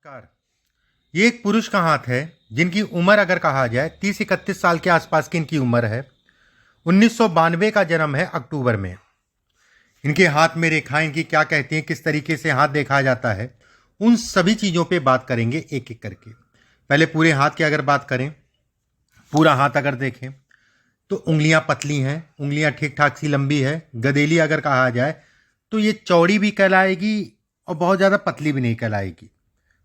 नमस्कार। ये एक पुरुष का हाथ है जिनकी उम्र अगर कहा जाए 30-31 साल के आसपास की इनकी उम्र है। 1992 का जन्म है अक्टूबर में। इनके हाथ में रेखाएं इनकी क्या कहती हैं, किस तरीके से हाथ देखा जाता है, उन सभी चीज़ों पे बात करेंगे एक एक करके। पहले पूरे हाथ की अगर बात करें, पूरा हाथ अगर देखें तो उंगलियां पतली हैं, उंगलियां ठीक ठाक सी लंबी है। गदेली अगर कहा जाए तो ये चौड़ी भी कहलाएगी और बहुत ज़्यादा पतली भी नहीं कहलाएगी।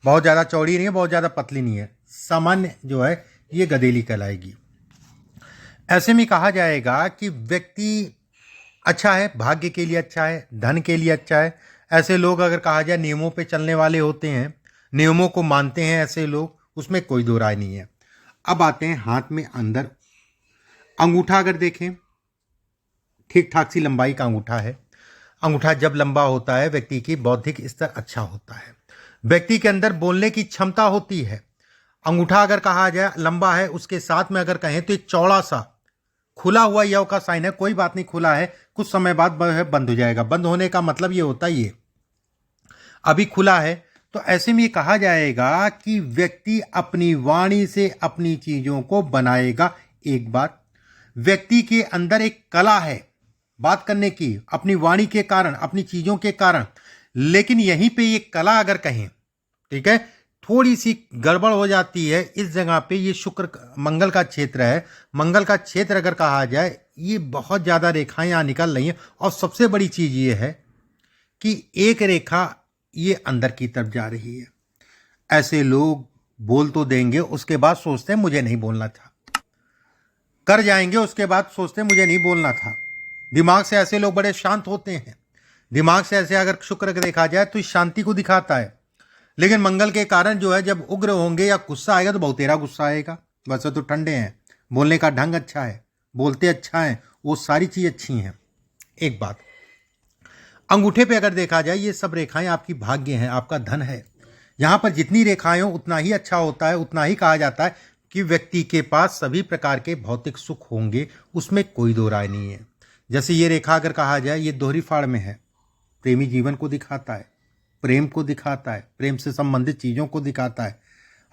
बहुत ज़्यादा चौड़ी नहीं है, बहुत ज़्यादा पतली नहीं है, सामान्य जो है ये गदेली कहलाएगी। ऐसे में कहा जाएगा कि व्यक्ति अच्छा है, भाग्य के लिए अच्छा है, धन के लिए अच्छा है। ऐसे लोग अगर कहा जाए नियमों पे चलने वाले होते हैं, नियमों को मानते हैं ऐसे लोग, उसमें कोई दो राय नहीं है। अब आते हैं हाथ में अंदर। अंगूठा अगर देखें, ठीक ठाक सी लंबाई का अंगूठा है। अंगूठा जब लंबा होता है व्यक्ति की बौद्धिक स्तर अच्छा होता है, व्यक्ति के अंदर बोलने की क्षमता होती है। अंगूठा अगर कहा जाए लंबा है, उसके साथ में अगर कहें तो एक चौड़ा सा खुला हुआ यव का साइन है। कोई बात नहीं, खुला है, कुछ समय बाद बंद हो जाएगा। बंद होने का मतलब ये होता ही है अभी खुला है। तो ऐसे में ये कहा जाएगा कि व्यक्ति अपनी वाणी से अपनी चीजों को बनाएगा। एक बात, व्यक्ति के अंदर एक कला है बात करने की, अपनी वाणी के कारण, अपनी चीजों के कारण। लेकिन यहीं पे ये कला अगर कहें, ठीक है, थोड़ी सी गड़बड़ हो जाती है इस जगह पे। ये शुक्र मंगल का क्षेत्र है। मंगल का क्षेत्र अगर कहा जाए, ये बहुत ज्यादा रेखाएं यहां निकल रही हैं। और सबसे बड़ी चीज ये है कि एक रेखा ये अंदर की तरफ जा रही है। ऐसे लोग बोल तो देंगे, उसके बाद सोचते हैं मुझे नहीं बोलना था, कर जाएंगे, उसके बाद सोचते हैं मुझे नहीं बोलना था। दिमाग से ऐसे लोग बड़े शांत होते हैं। दिमाग से ऐसे अगर शुक्र देखा जाए तो इस शांति को दिखाता है। लेकिन मंगल के कारण जो है, जब उग्र होंगे या गुस्सा आएगा तो बहुतेरा गुस्सा आएगा। वैसे तो ठंडे हैं, बोलने का ढंग अच्छा है, बोलते अच्छा है, वो सारी चीज अच्छी हैं। एक बात, अंगूठे पे अगर देखा जाए, ये सब रेखाएं आपकी भाग्य हैं, आपका धन है। यहां पर जितनी रेखाएं हो उतना ही अच्छा होता है, उतना ही कहा जाता है कि व्यक्ति के पास सभी प्रकार के भौतिक सुख होंगे, उसमें कोई दो राय नहीं है। जैसे ये रेखा अगर कहा जाए, ये दोहरी फाड़ में है, प्रेमी जीवन को दिखाता है, प्रेम को दिखाता है, प्रेम से संबंधित चीजों को दिखाता है।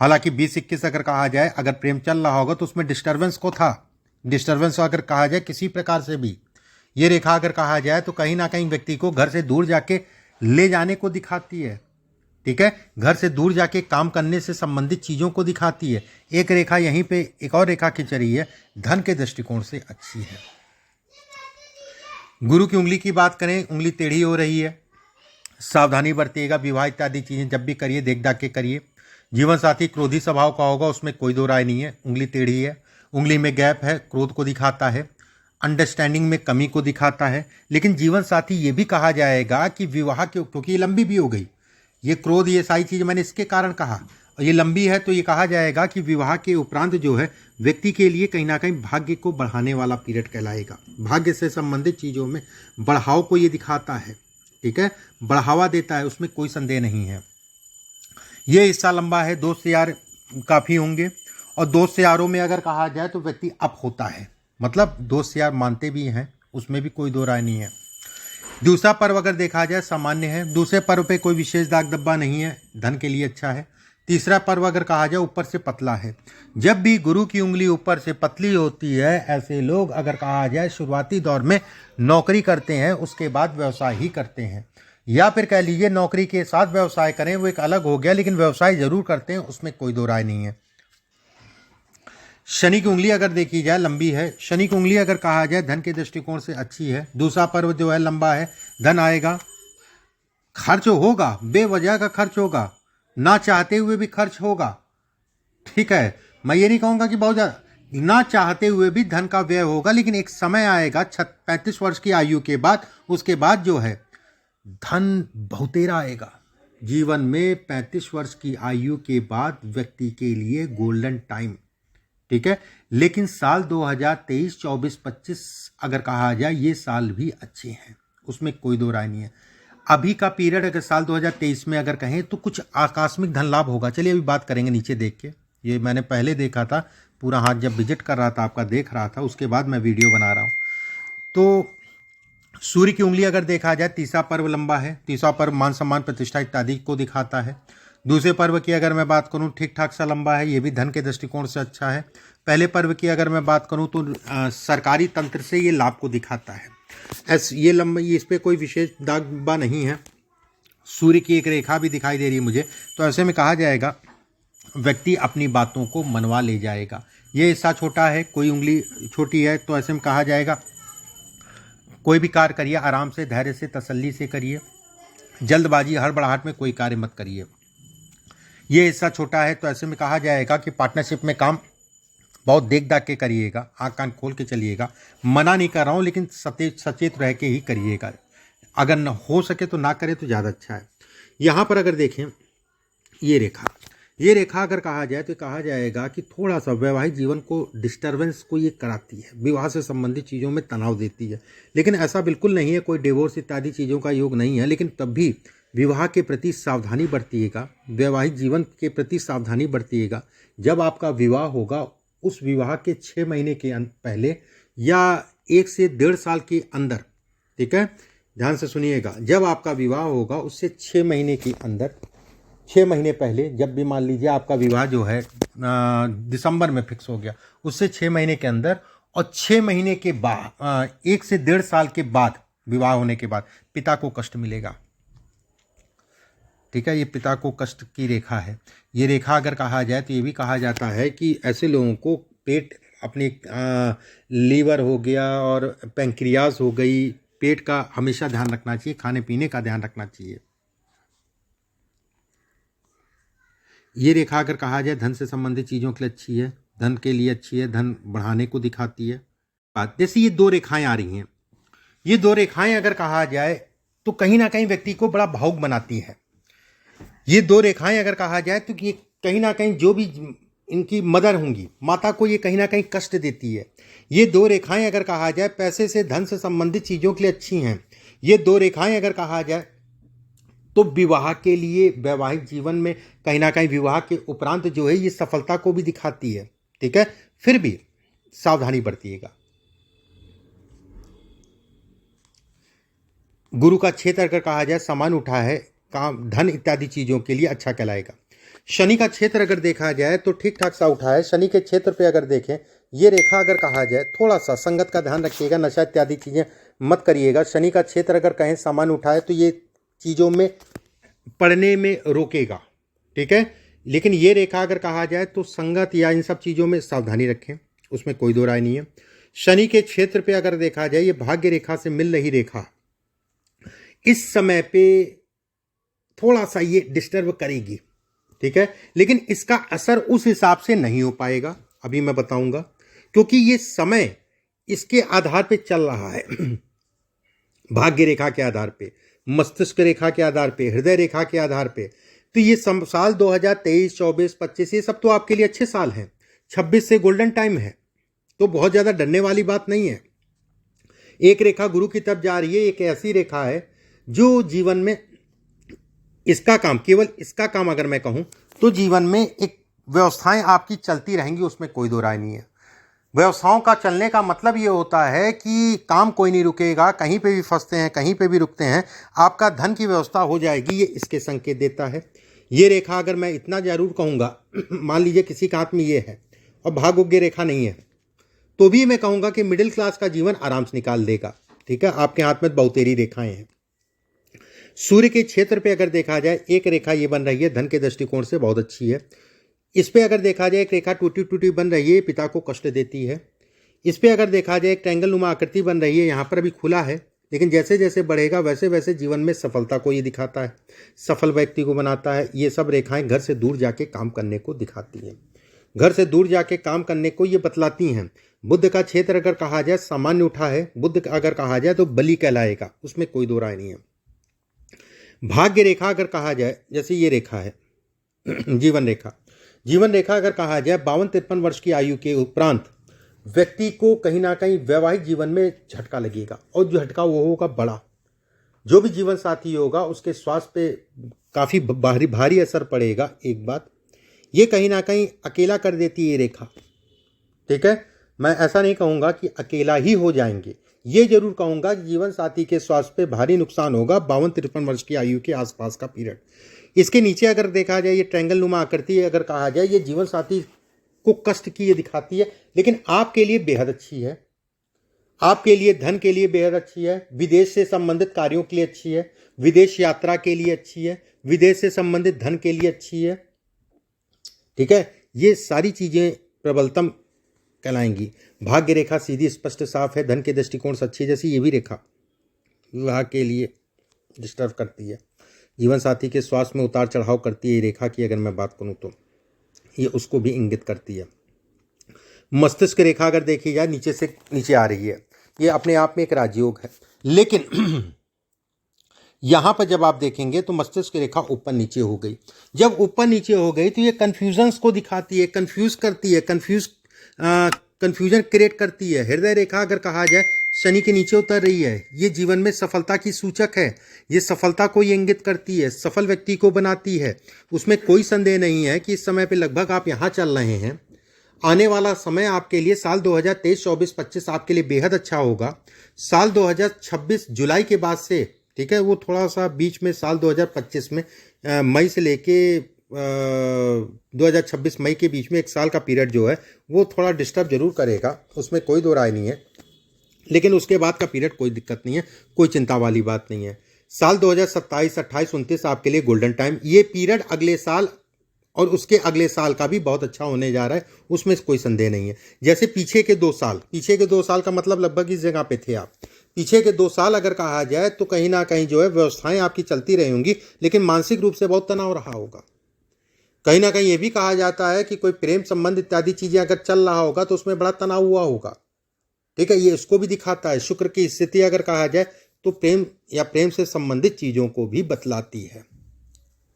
हालांकि 20-21 अगर कहा जाए, अगर प्रेम चल रहा होगा तो उसमें डिस्टर्बेंस को था। डिस्टर्बेंस अगर कहा जाए किसी प्रकार से भी, ये रेखा अगर कहा जाए तो कहीं ना कहीं व्यक्ति को घर से दूर जाके ले जाने को दिखाती है। ठीक है, घर से दूर जाके काम करने से संबंधित चीजों को दिखाती है। एक रेखा यहीं पे एक और रेखा खिंच रही है, धन के दृष्टिकोण से अच्छी है। गुरु की उंगली की बात करें, उंगली टेढ़ी हो रही है, सावधानी बरतिएगा। विवाह इत्यादि चीजें जब भी करिए देख दाख के करिए। जीवन साथी क्रोधी स्वभाव का होगा, उसमें कोई दो राय नहीं है। उंगली टेढ़ी है, उंगली में गैप है, क्रोध को दिखाता है, अंडरस्टैंडिंग में कमी को दिखाता है। लेकिन जीवन साथी ये भी कहा जाएगा कि विवाह के, क्योंकि ये लंबी भी हो गई, ये क्रोध, ये सारी चीज़ मैंने इसके कारण कहा, और ये लंबी है, तो ये कहा जाएगा कि विवाह के उपरांत जो है व्यक्ति के लिए कहीं ना कहीं भाग्य को बढ़ाने वाला पीरियड कहलाएगा। भाग्य से संबंधित चीज़ों में बढ़ाव को ये दिखाता है। ठीक है, बढ़ावा देता है, उसमें कोई संदेह नहीं है। ये हिस्सा लंबा है, दोस्त यार काफ़ी होंगे। और दोस्त यारों में अगर कहा जाए तो व्यक्ति अप होता है, मतलब दोस्त यार मानते भी हैं, उसमें भी कोई दो राय नहीं है। दूसरा पर्व अगर देखा जाए सामान्य है, दूसरे पर्व पे कोई विशेष दाग धब्बा नहीं है, धन के लिए अच्छा है। तीसरा पर्व अगर कहा जाए ऊपर से पतला है। जब भी गुरु की उंगली ऊपर से पतली होती है, ऐसे लोग अगर कहा जाए शुरुआती दौर में नौकरी करते हैं, उसके बाद व्यवसाय ही करते हैं, या फिर कह लीजिए नौकरी के साथ व्यवसाय करें, वो एक अलग हो गया, लेकिन व्यवसाय जरूर करते हैं, उसमें कोई दो राय नहीं है। शनि की उंगली अगर देखी जाए लंबी है, शनि की उंगली अगर कहा जाए धन के दृष्टिकोण से अच्छी है। दूसरा पर्व जो है लंबा है, धन आएगा, खर्च होगा, बेवजह का खर्च होगा, ना चाहते हुए भी खर्च होगा। ठीक है, मैं ये नहीं कहूंगा कि बहुत ज्यादा, ना चाहते हुए भी धन का व्यय होगा, लेकिन एक समय आएगा 35 वर्ष की आयु के बाद, उसके बाद जो है धन बहुतेरा आएगा। जीवन में 35 वर्ष की आयु के बाद व्यक्ति के लिए गोल्डन टाइम। ठीक है, लेकिन साल 2023, 24, 25 अगर कहा जाए, ये साल भी अच्छे हैं, उसमें कोई दो राय नहीं है। अभी का पीरियड अगर साल 2023 में अगर कहें तो कुछ आकस्मिक धन लाभ होगा। चलिए अभी बात करेंगे नीचे देख के। ये मैंने पहले देखा था, पूरा हाथ जब विजिट कर रहा था आपका देख रहा था, उसके बाद मैं वीडियो बना रहा हूँ। तो सूर्य की उंगली अगर देखा जाए, तीसरा पर्व लंबा है। तीसरा पर्व मान सम्मान प्रतिष्ठा इत्यादि को दिखाता है। दूसरे पर्व की अगर मैं बात करूं ठीक ठाक सा लंबा है, ये भी धन के दृष्टिकोण से अच्छा है। पहले पर्व की अगर मैं बात करूं तो सरकारी तंत्र से ये लाभ को दिखाता है। ये लंबा, इस पर कोई विशेष दागबा नहीं है। सूर्य की एक रेखा भी दिखाई दे रही है मुझे, तो ऐसे में कहा जाएगा व्यक्ति अपनी बातों को मनवा ले जाएगा। ये हिस्सा छोटा है, कोई उंगली छोटी है, तो ऐसे में कहा जाएगा कोई भी कार्य करिए आराम से, धैर्य से, तसल्ली से करिए। जल्दबाजी हड़बड़ाहट में कोई कार्य मत करिए। ये हिस्सा छोटा है, तो ऐसे में कहा जाएगा कि पार्टनरशिप में काम बहुत देख दाख के करिएगा, आँख कान खोल के चलिएगा। मना नहीं कर रहा हूँ, लेकिन सचेत रह के ही करिएगा। अगर न हो सके तो ना करें तो ज़्यादा अच्छा है। यहाँ पर अगर देखें ये रेखा अगर कहा जाए तो कहा जाएगा कि थोड़ा सा वैवाहिक जीवन को डिस्टर्बेंस को ये कराती है, विवाह से संबंधित चीज़ों में तनाव देती है। लेकिन ऐसा बिल्कुल नहीं है, कोई डिवोर्स इत्यादि चीज़ों का योग नहीं है। लेकिन तब भी विवाह के प्रति सावधानी बरतिएगा, वैवाहिक जीवन के प्रति सावधानी बरतिएगा। जब आपका विवाह होगा, उस विवाह के 6 महीने के पहले या 1 से 1.5 साल के अंदर, ठीक है, ध्यान से सुनिएगा, जब आपका विवाह होगा उससे 6 महीने के अंदर, 6 महीने पहले, जब भी मान लीजिए आपका विवाह जो है दिसंबर में फिक्स हो गया, उससे 6 महीने के अंदर और 6 महीने के बाद 1 से 1.5 साल के बाद, विवाह होने के बाद पिता को कष्ट मिलेगा। ठीक है, ये पिता को कष्ट की रेखा है। ये रेखा अगर कहा जाए तो ये भी कहा जाता है कि ऐसे लोगों को पेट, अपनी लीवर हो गया और पैंक्रियाज हो गई, पेट का हमेशा ध्यान रखना चाहिए, खाने पीने का ध्यान रखना चाहिए। ये रेखा अगर कहा जाए धन से संबंधित चीज़ों के लिए अच्छी है, धन के लिए अच्छी है, धन बढ़ाने को दिखाती है। बात जैसे ये 2 रेखाएं आ रही हैं, ये 2 रेखाएं अगर कहा जाए तो कहीं ना कहीं व्यक्ति को बड़ा भावुक बनाती है। ये 2 रेखाएं अगर कहा जाए तो ये कहीं ना कहीं जो भी इनकी मदर होंगी, माता को ये कहीं ना कहीं कष्ट देती है। ये 2 रेखाएं अगर कहा जाए पैसे से, धन से संबंधित चीज़ों के लिए अच्छी हैं। ये 2 रेखाएं अगर कहा जाए तो विवाह के लिए, वैवाहिक जीवन में कहीं ना कहीं विवाह के उपरांत जो है ये सफलता को भी दिखाती है। ठीक है, फिर भी सावधानी बरतिएगा। गुरु का क्षेत्र अगर कहा जाए सामान उठा है, काम, धन इत्यादि चीज़ों के लिए अच्छा कहलाएगा। शनि का क्षेत्र अगर देखा जाए तो ठीक ठाक सा उठा है। शनि के क्षेत्र पे अगर देखें, ये रेखा अगर कहा जाए, थोड़ा सा संगत का ध्यान रखिएगा, नशा इत्यादि चीज़ें मत करिएगा। शनि का क्षेत्र अगर कहें सामान उठा है तो ये चीज़ों में पढ़ने में रोकेगा। ठीक है, लेकिन ये रेखा अगर कहा जाए तो संगत या इन सब चीज़ों में सावधानी रखें, उसमें कोई दो राय नहीं है। शनि के क्षेत्र पे अगर देखा जाए, ये भाग्य रेखा से मिल रही रेखा इस समय पे थोड़ा सा ये डिस्टर्ब करेगी। ठीक है, लेकिन इसका असर उस हिसाब से नहीं हो पाएगा, अभी मैं बताऊंगा, क्योंकि ये समय इसके आधार पे चल रहा है भाग्य रेखा के आधार पे, मस्तिष्क रेखा के आधार पे, हृदय रेखा के आधार पे। तो ये साल 2023, 24, 25 ये सब तो आपके लिए अच्छे साल हैं। 26 से गोल्डन टाइम है, तो बहुत ज़्यादा डरने वाली बात नहीं है। एक रेखा गुरु की तरफ जा रही है, एक ऐसी रेखा है जो जीवन में इसका काम, केवल इसका काम अगर मैं कहूँ तो जीवन में एक व्यवस्थाएं आपकी चलती रहेंगी, उसमें कोई दो राय नहीं है। व्यवसायों का चलने का मतलब ये होता है कि काम कोई नहीं रुकेगा, कहीं पे भी फंसते हैं, कहीं पे भी रुकते हैं, आपका धन की व्यवस्था हो जाएगी, ये इसके संकेत देता है। ये रेखा अगर मैं इतना जरूर कहूँगा, मान लीजिए किसी का हाथ में ये है और भाग्योग्य रेखा नहीं है, तो भी मैं कहूँगा कि मिडिल क्लास का जीवन आराम से निकाल देगा। ठीक है, आपके हाथ में बहुतेरी रेखाएं हैं। सूर्य के क्षेत्र पे अगर देखा जाए, एक रेखा ये बन रही है, धन के दृष्टिकोण से बहुत अच्छी है। इस पे अगर देखा जाए एक रेखा टूटी टूटी बन रही है, पिता को कष्ट देती है। इस पे अगर देखा जाए एक ट्रायंगल नुमा आकृति बन रही है, यहाँ पर अभी खुला है, लेकिन जैसे जैसे बढ़ेगा वैसे वैसे जीवन में सफलता को ये दिखाता है, सफल व्यक्ति को बनाता है। ये सब रेखाएं घर से दूर जाके काम करने को दिखाती हैं, घर से दूर जाके काम करने को ये बतलाती हैं। बुध का क्षेत्र अगर कहा जाए सामान्य उठा है, बुध अगर कहा जाए तो बली कहलाएगा, उसमें कोई दो राय नहीं है। भाग्य रेखा अगर कहा जाए, जैसे ये रेखा है जीवन रेखा, जीवन रेखा अगर कहा जाए 52-53 वर्ष की आयु के उपरांत व्यक्ति को कहीं ना कहीं वैवाहिक जीवन में झटका लगेगा, और जो झटका वो होगा बड़ा। जो भी जीवन साथी होगा उसके स्वास्थ्य पे काफ़ी भारी असर पड़ेगा। एक बात ये कहीं ना कहीं अकेला कर देती है ये रेखा। ठीक है, मैं ऐसा नहीं कहूँगा कि अकेला ही हो जाएंगे, ये जरूर कहूंगा कि जीवन साथी के स्वास्थ्य पे भारी नुकसान होगा 52-53 वर्ष की आयु के आसपास का पीरियड। इसके नीचे अगर देखा जाए, ये ट्रायंगल नुमा आकृति अगर कहा जाए, ये जीवन साथी को कष्ट की ये दिखाती है, लेकिन आपके लिए बेहद अच्छी है। आपके लिए धन के लिए बेहद अच्छी है, विदेश से संबंधित कार्यों के लिए अच्छी है, विदेश यात्रा के लिए अच्छी है, विदेश से संबंधित धन के लिए अच्छी है। ठीक है, ये सारी चीजें प्रबलतम कहलाएंगी। भाग्य रेखा सीधी स्पष्ट साफ है, धन के दृष्टिकोण से अच्छी है। जैसी ये भी रेखा विवाह के लिए डिस्टर्ब करती है, जीवन साथी के स्वास्थ्य में उतार चढ़ाव करती है। ये रेखा की अगर मैं बात करूं तो ये उसको भी इंगित करती है। मस्तिष्क रेखा अगर देखी जाए, नीचे से नीचे आ रही है, ये अपने आप में एक राजयोग है, लेकिन यहां पर जब आप देखेंगे तो मस्तिष्क रेखा ऊपर नीचे हो गई। जब ऊपर नीचे हो गई तो ये कंफ्यूजन्स को दिखाती है, कंफ्यूज करती है, कंफ्यूजन क्रिएट करती है। हृदय रेखा अगर कहा जाए, शनि के नीचे उतर रही है, ये जीवन में सफलता की सूचक है। ये सफलता को ये इंगित करती है, सफल व्यक्ति को बनाती है। उसमें कोई संदेह नहीं है कि इस समय पे लगभग आप यहाँ चल रहे हैं। आने वाला समय आपके लिए साल 2023, 24, 25 आपके लिए बेहद अच्छा होगा। साल 2026 जुलाई के बाद से, ठीक है, वो थोड़ा सा बीच में साल 2025 में मई से लेके 2026 मई के बीच में एक साल का पीरियड जो है वो थोड़ा डिस्टर्ब जरूर करेगा, उसमें कोई दो राय नहीं है। लेकिन उसके बाद का पीरियड कोई दिक्कत नहीं है, कोई चिंता वाली बात नहीं है। साल 2027, 28, 29 आपके लिए गोल्डन टाइम। ये पीरियड अगले साल और उसके अगले साल का भी बहुत अच्छा होने जा रहा है, उसमें कोई संदेह नहीं है। जैसे पीछे के 2 साल का मतलब लगभग इस जगह पे थे आप। पीछे के 2 साल अगर कहा जाए तो कहीं ना कहीं जो है व्यवस्थाएं आपकी चलती रही होंगी, लेकिन मानसिक रूप से बहुत तनाव रहा होगा। कहीं ना कहीं ये भी कहा जाता है कि कोई प्रेम संबंध इत्यादि चीजें अगर चल रहा होगा तो उसमें बड़ा तनाव हुआ होगा। ठीक है, ये इसको भी दिखाता है। शुक्र की स्थिति अगर कहा जाए तो प्रेम या प्रेम से संबंधित चीजों को भी बतलाती है।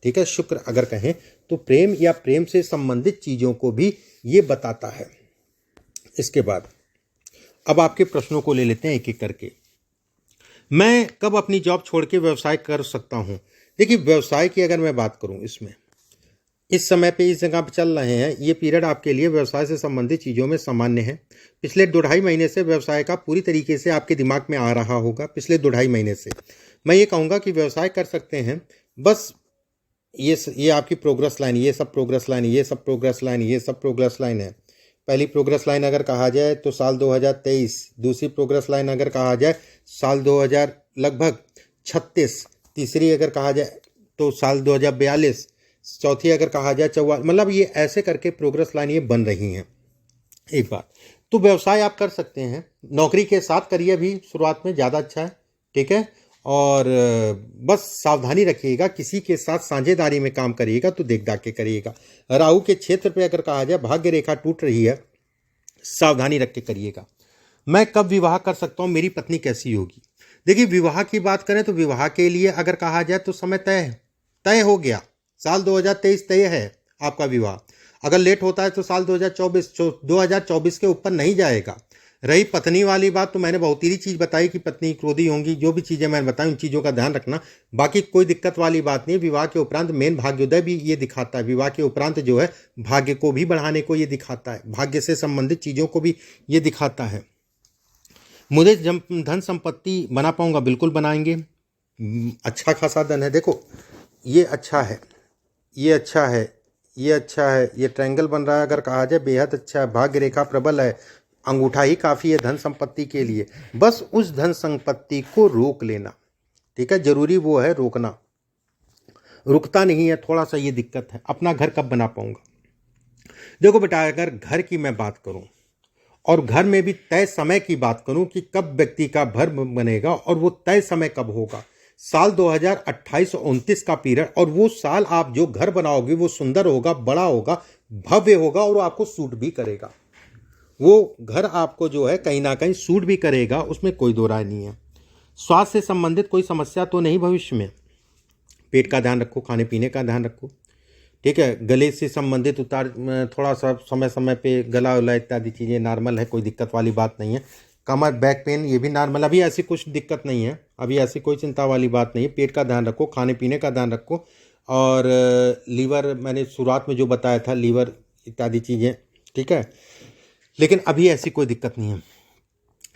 ठीक है, शुक्र अगर कहें तो प्रेम या प्रेम से संबंधित चीजों को भी ये बताता है। इसके बाद अब आपके प्रश्नों को ले लेते हैं एक एक करके। मैं कब अपनी जॉब छोड़ के व्यवसाय कर सकता हूं? देखिए, व्यवसाय की अगर मैं बात करूं, इसमें इस समय पे इस जगह पे चल रहे हैं, ये पीरियड आपके लिए व्यवसाय से संबंधित चीज़ों में सामान्य है। पिछले 2-2.5 महीने से व्यवसाय का पूरी तरीके से आपके दिमाग में आ रहा होगा। पिछले 2-2.5 महीने से मैं ये कहूँगा कि व्यवसाय कर सकते हैं। बस ये आपकी प्रोग्रेस लाइन, ये सब प्रोग्रेस लाइन, ये सब प्रोग्रेस लाइन, ये सब प्रोग्रेस लाइन है। पहली प्रोग्रेस लाइन अगर कहा जाए तो साल 2023, दूसरी प्रोग्रेस लाइन अगर कहा जाए साल 2000 लगभग 36, तीसरी अगर कहा जाए तो साल 2042, चौथी अगर कहा जाए 44, मतलब ये ऐसे करके प्रोग्रेस लाइन ये बन रही हैं। एक बात तो व्यवसाय आप कर सकते हैं, नौकरी के साथ करिए भी शुरुआत में, ज़्यादा अच्छा है। ठीक है, और बस सावधानी रखिएगा, किसी के साथ साझेदारी में काम करिएगा तो देख दाख के करिएगा। राहु के क्षेत्र पे अगर कहा जाए भाग्य रेखा टूट रही है, सावधानी रख के करिएगा। मैं कब विवाह कर सकता हूँ, मेरी पत्नी कैसी होगी? देखिए, विवाह की बात करें तो विवाह के लिए अगर कहा जाए तो समय तय हो गया। साल 2023 तय है आपका विवाह। अगर लेट होता है तो साल 2024 के ऊपर नहीं जाएगा। रही पत्नी वाली बात, तो मैंने बहुत ही चीज़ बताई कि पत्नी क्रोधी होंगी, जो भी चीज़ें मैंने बताई उन चीज़ों का ध्यान रखना। बाकी कोई दिक्कत वाली बात नहीं। विवाह के उपरांत मेन भाग्योदय भी ये दिखाता है, विवाह के उपरांत जो है भाग्य को भी बढ़ाने को ये दिखाता है, भाग्य से संबंधित चीज़ों को भी ये दिखाता है। मुझे धन संपत्ति बना पाऊंगा, बिल्कुल बनाएंगे। अच्छा खासा धन है। देखो, ये अच्छा है, ये अच्छा है, ये अच्छा है, ये ट्रायंगल बन रहा है अगर कहा जाए बेहद अच्छा है। भाग्य रेखा प्रबल है, अंगूठा ही काफ़ी है धन संपत्ति के लिए। बस उस धन संपत्ति को रोक लेना। ठीक है, जरूरी वो है रोकना, रुकता नहीं है, थोड़ा सा ये दिक्कत है। अपना घर कब बना पाऊंगा? देखो बेटा, अगर घर की मैं बात करूं और घर में भी तय समय की बात करूं कि कब व्यक्ति का घर बनेगा और वो तय समय कब होगा, साल 2028 और 29 का पीरियड। और वो साल आप जो घर बनाओगे वो सुंदर होगा, बड़ा होगा, भव्य होगा और वो आपको सूट भी करेगा। वो घर आपको जो है कहीं ना कहीं सूट भी करेगा, उसमें कोई दो राय नहीं है। स्वास्थ्य से संबंधित कोई समस्या तो नहीं भविष्य में? पेट का ध्यान रखो, खाने पीने का ध्यान रखो। ठीक है, गले से संबंधित उतार थोड़ा सा समय समय पे गला उला इत्यादि चीज़ें नॉर्मल है, कोई दिक्कत वाली बात नहीं है। कमर बैक पेन ये भी नॉर्मल, अभी ऐसी कुछ दिक्कत नहीं है, अभी ऐसी कोई चिंता वाली बात नहीं है। पेट का ध्यान रखो, खाने पीने का ध्यान रखो, और लीवर मैंने शुरुआत में जो बताया था, लीवर इत्यादि चीज़ें। ठीक है, लेकिन अभी ऐसी कोई दिक्कत नहीं है।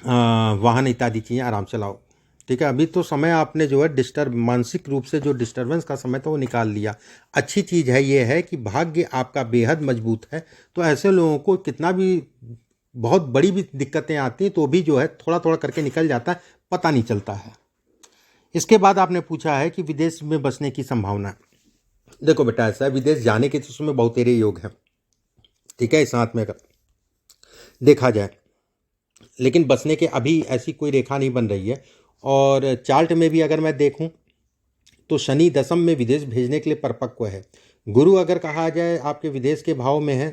वाहन इत्यादि चीज़ें आराम से लाओ। ठीक है, अभी तो समय आपने जो है मानसिक रूप से जो डिस्टर्बेंस का समय था वो निकाल लिया। अच्छी चीज़ है ये है कि भाग्य आपका बेहद मजबूत है, तो ऐसे लोगों को कितना भी बहुत बड़ी भी दिक्कतें आती हैं तो भी जो है थोड़ा थोड़ा करके निकल जाता है, पता नहीं चलता है। इसके बाद आपने पूछा है कि विदेश में बसने की संभावना। देखो बेटा, ऐसा है, विदेश जाने के तो उसमें बहुतेरे योग हैं। ठीक है, इस हाथ में अगर देखा जाए, लेकिन बसने के अभी ऐसी कोई रेखा नहीं बन रही है। और चार्ट में भी अगर मैं देखूं तो शनि दशम में विदेश भेजने के लिए परिपक्व है। गुरु अगर कहा जाए आपके विदेश के भाव में है,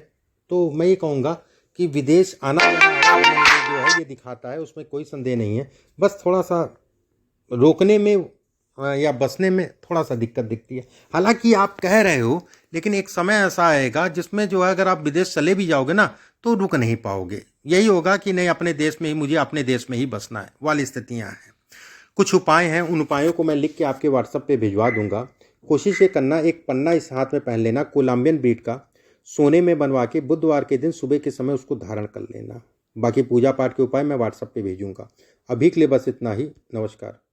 तो मैं ये कहूँगा कि विदेश आना जाना आवागमन में जो है ये दिखाता है, उसमें कोई संदेह नहीं है। बस थोड़ा सा रोकने में या बसने में थोड़ा सा दिक्कत दिखती है। हालांकि आप कह रहे हो, लेकिन एक समय ऐसा आएगा जिसमें जो है अगर आप विदेश चले भी जाओगे ना तो रुक नहीं पाओगे। यही होगा कि नहीं, अपने देश में ही, मुझे अपने देश में ही बसना है, वाली स्थितियाँ हैं। कुछ उपाय हैं, उन उपायों को मैं लिख के आपके व्हाट्सएप पे भिजवा दूंगा। कोशिश ये करना, एक पन्ना इस हाथ में पहन लेना कोलंबियन बीट का, सोने में बनवा के बुधवार के दिन सुबह के समय उसको धारण कर लेना। बाकी पूजा पाठ के उपाय मैं व्हाट्सएप पे भेजूंगा। अभी के लिए बस इतना ही। नमस्कार।